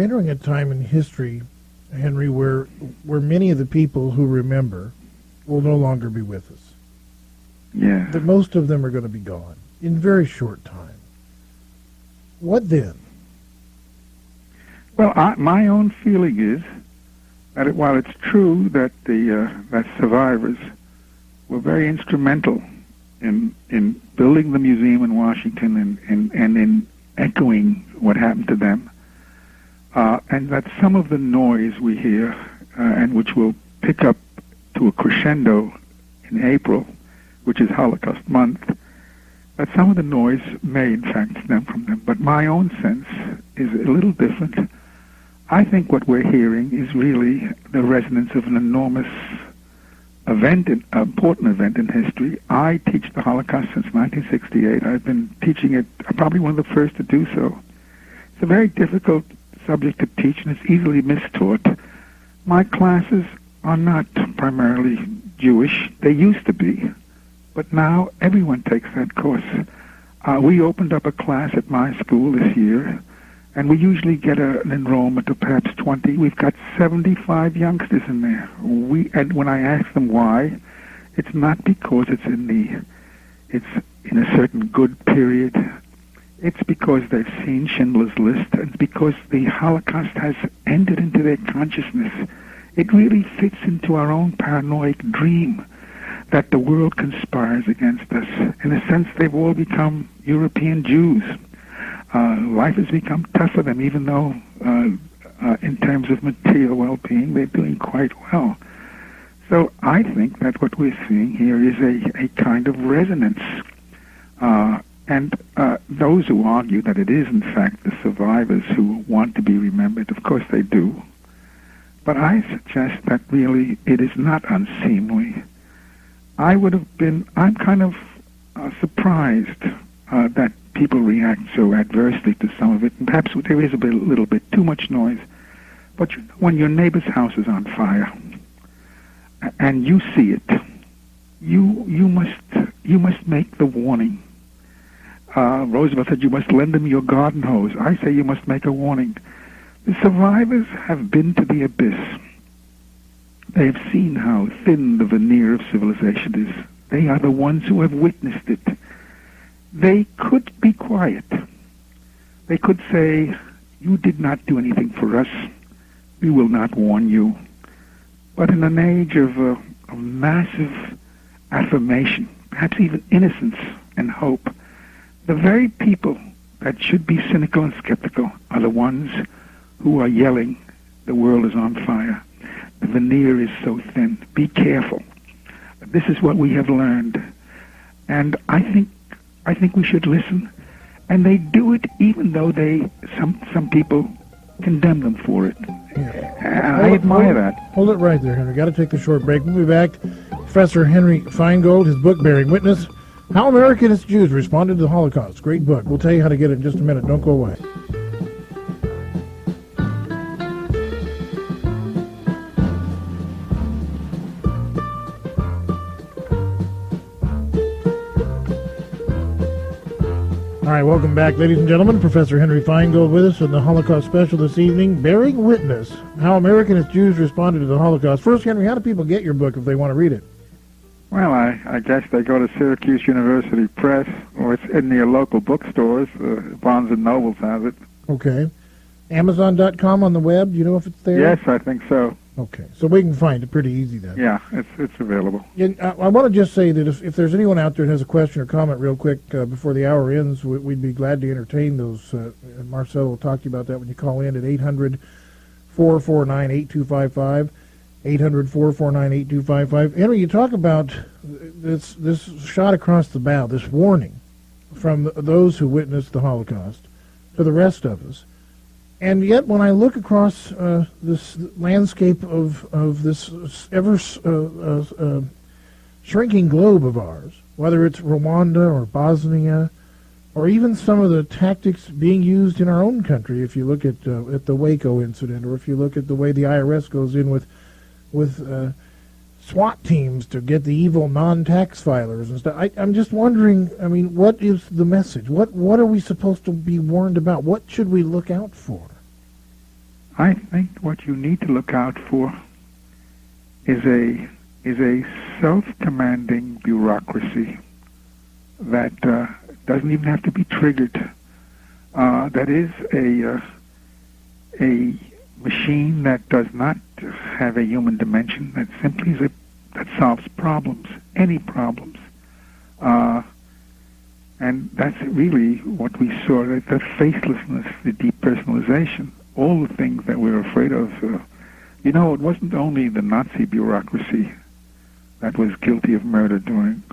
entering a time in history, Henry, where many of the people who remember will no longer be with us. Yeah. That most of them are going to be gone in very short time. What then? Well, my own feeling is that while it's true that that survivors were very instrumental in building the museum in Washington and in echoing what happened to them, and that some of the noise we hear, and which will pick up to a crescendo in April, which is Holocaust month, that some of the noise may in fact stem from them. But my own sense is a little different. I think what we're hearing is really the resonance of an enormous event, an important event in history. I teach the Holocaust since 1968. I've been teaching it, probably one of the first to do so. It's a very difficult subject to teach, and it's easily mistaught. My classes are not primarily Jewish. They used to be, but now everyone takes that course. We opened up a class at my school this year, and we usually get an enrollment of perhaps 20. We've got 75 youngsters in there. And when I ask them why, it's not because it's in a certain good period. It's because they've seen Schindler's List, and because the Holocaust has entered into their consciousness. It really fits into our own paranoid dream that the world conspires against us. In a sense, they've all become European Jews. Life has become tough for them, even though in terms of material well-being, they're doing quite well. So I think that what we're seeing here is a kind of resonance. And those who argue that it is, in fact, the survivors who want to be remembered, of course they do. But I suggest that really it is not unseemly. I'm kind of surprised that people react so adversely to some of it, and perhaps there is a little bit too much noise. But when your neighbor's house is on fire, and you see it, you must make the warning. Roosevelt said you must lend them your garden hose. I say you must make a warning. The survivors have been to the abyss. They have seen how thin the veneer of civilization is. They are the ones who have witnessed it. They could be quiet. They could say, you did not do anything for us. We will not warn you. But in an age of massive affirmation, perhaps even innocence and hope, the very people that should be cynical and skeptical are the ones who are yelling, the world is on fire. The veneer is so thin. Be careful. This is what we have learned. And I think we should listen. And they do it even though some people condemn them for it. Yeah. I admire that. Hold it right there, Henry. Got to take the short break. We'll be back. Professor Henry Feingold, his book, Bearing Witness, How Americanist Jews Responded to the Holocaust. Great book. We'll tell you how to get it in just a minute. Don't go away. All right, welcome back, ladies and gentlemen. Professor Henry Feingold with us in the Holocaust special this evening, Bearing Witness, How Americanist Jews Responded to the Holocaust. First, Henry, how do people get your book if they want to read it? Well, I guess they go to Syracuse University Press, or it's in your local bookstores. Barnes & Nobles has it. Okay. Amazon.com on the web, do you know if it's there? Yes, I think so. Okay, so we can find it pretty easy then. Yeah, it's available. I want to just say that if there's anyone out there that has a question or comment real quick before the hour ends, we'd be glad to entertain those. And Marcel will talk to you about that when you call in at 800-449-8255, 800-449-8255. Henry, you talk about this shot across the bow, this warning from those who witnessed the Holocaust to the rest of us. And yet, when I look across this landscape of this ever shrinking globe of ours, whether it's Rwanda or Bosnia, or even some of the tactics being used in our own country, if you look at the Waco incident, or if you look at the way the IRS goes in with SWAT teams to get the evil non-tax filers and stuff. I'm just wondering, I mean, what is the message? What are we supposed to be warned about? What should we look out for? I think what you need to look out for is a self-commanding bureaucracy that doesn't even have to be triggered. That is a machine that does not have a human dimension. That simply is that solves problems, any problems. And that's really what we saw, the facelessness, the depersonalization, all the things that we're afraid of. It wasn't only the Nazi bureaucracy that was guilty of murder during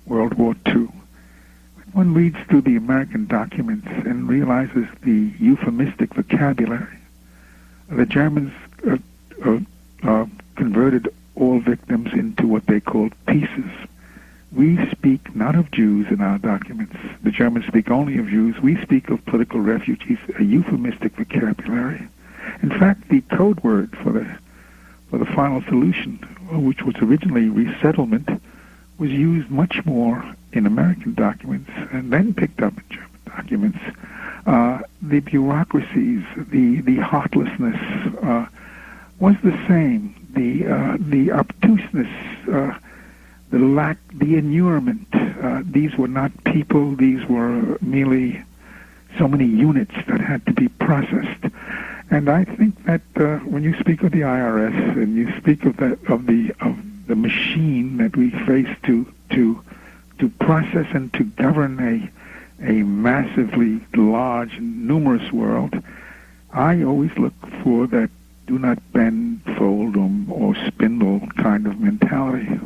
World War II. One reads through the American documents and realizes the euphemistic vocabulary. The Germans converted all victims into what they called pieces. We speak not of Jews in our documents. The Germans speak only of Jews. We speak of political refugees, a euphemistic vocabulary. In fact, the code word for the final solution, which was originally resettlement, was used much more in American documents and then picked up in German documents. The bureaucracies, the heartlessness was the same. The obtuseness, the lack, the inurement. These were not people. These were merely so many units that had to be processed. And I think that when you speak of the IRS and you speak of the machine that we face to process and to govern a massively large and numerous world, I always look for that do not bend, fold, or spindle kind of mentality.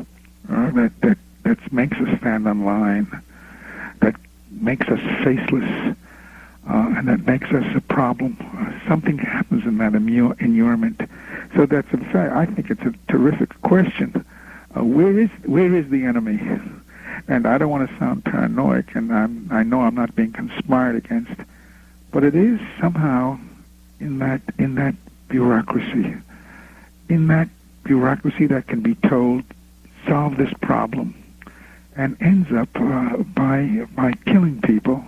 That makes us stand on line, that makes us faceless, and that makes us a problem. Something happens in that inurement. So that's, in fact, I think it's a terrific question. Where is the enemy? And I don't want to sound paranoid, and I know I'm not being conspired against, but it is somehow in that bureaucracy, that can be told, solve this problem, and ends up by killing people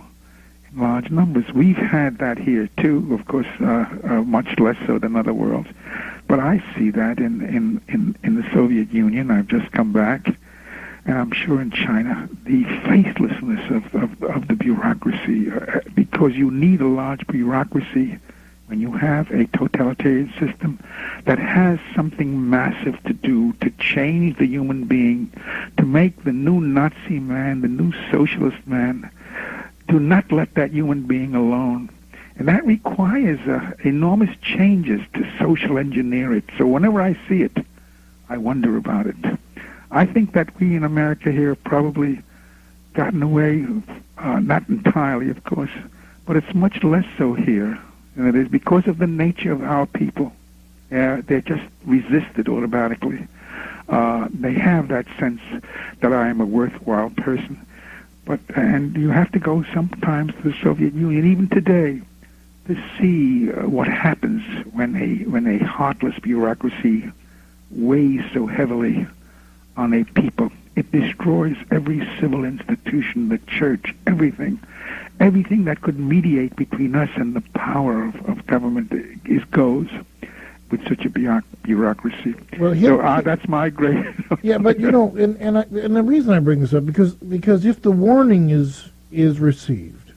in large numbers. We've had that here too, of course, much less so than other worlds. But I see that in the Soviet Union. I've just come back, and I'm sure in China, the facelessness of the bureaucracy, because you need a large bureaucracy when you have a totalitarian system that has something massive to do to change the human being, to make the new Nazi man, the new socialist man. Do not let that human being alone. And that requires enormous changes to social engineer it. So whenever I see it, I wonder about it. I think that we in America here have probably gotten away, not entirely, of course, but it's much less so here than it is because of the nature of our people. They're just resisted automatically. They have that sense that I am a worthwhile person. And you have to go sometimes to the Soviet Union, even today, to see what happens when a heartless bureaucracy weighs so heavily on a people. It destroys every civil institution, the church, everything that could mediate between us and the power of government goes with such a bureaucracy. Well, that's my great. Yeah, but and the reason I bring this up because if the warning is received,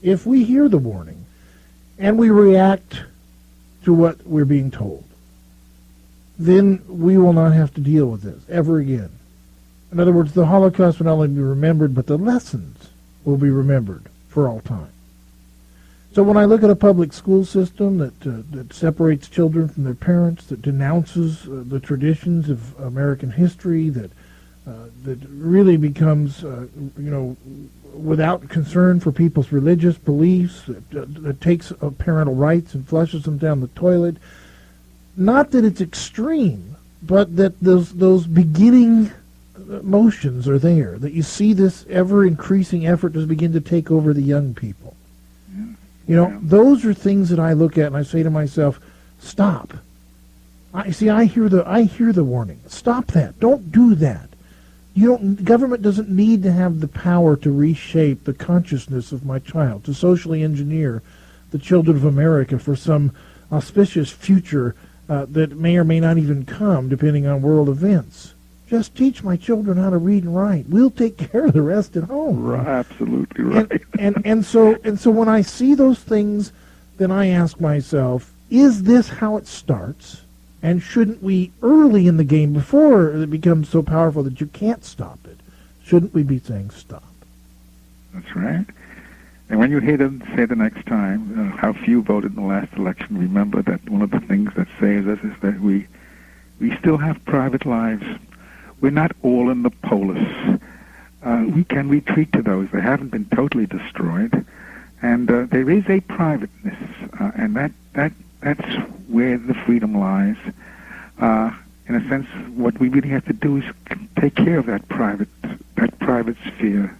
if we hear the warning, and we react to what we're being told, then we will not have to deal with this ever again. In other words, the Holocaust will not only be remembered, but the lessons will be remembered for all time. So when I look at a public school system that separates children from their parents, that denounces the traditions of American history, that really becomes, without concern for people's religious beliefs, that takes parental rights and flushes them down the toilet, not that it's extreme, but that those beginning motions are there, that you see this ever-increasing effort to begin to take over the young people. Those are things that I look at and I say to myself, stop. I hear the warning. Stop that. Don't do that. Government doesn't need to have the power to reshape the consciousness of my child, to socially engineer the children of America for some auspicious future that may or may not even come, depending on world events. Just teach my children how to read and write. We'll take care of the rest at home. Right, absolutely right. And so when I see those things, then I ask myself, is this how it starts? And shouldn't we, early in the game, before it becomes so powerful that you can't stop it, shouldn't we be saying stop? That's right. And when you hear them say the next time how few voted in the last election, remember that one of the things that saves us is that we still have private lives. We're not all in the polis. We can retreat to those. They haven't been totally destroyed. And there is a privateness, and that's where the freedom lies. In a sense, what we really have to do is take care of that private sphere.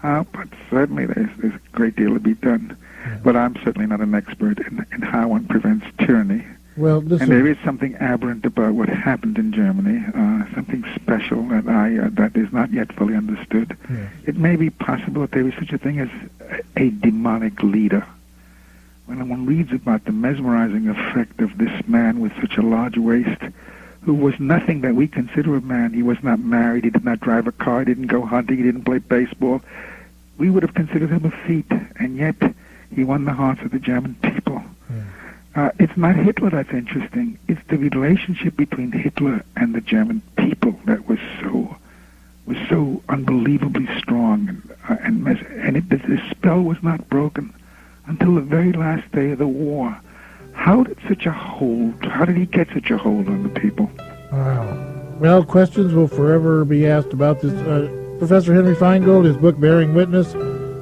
But certainly there's a great deal to be done. Yeah. But I'm certainly not an expert in how one prevents tyranny. Well, and there is something aberrant about what happened in Germany, something special that is not yet fully understood. Yeah. It may be possible that there is such a thing as a demonic leader. When one reads about the mesmerizing effect of this man with such a large waist, who was nothing that we consider a man. He was not married, he did not drive a car, he didn't go hunting, he didn't play baseball. We would have considered him a feat, and yet he won the hearts of the German people. Yeah. It's not Hitler that's interesting. It's the relationship between Hitler and the German people that was so unbelievably strong, and the spell was not broken until the very last day of the war. How did he get such a hold on the people? Wow. Well, questions will forever be asked about this. Professor Henry Feingold, his book Bearing Witness.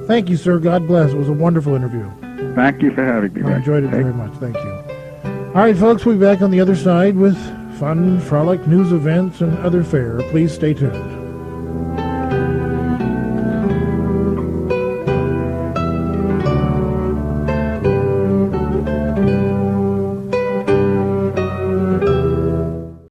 Thank you, sir. God bless. It was a wonderful interview. Thank you for having me. I enjoyed it very much. Thank you. All right, folks, we'll be back on the other side with fun, frolic, news events, and other fare. Please stay tuned.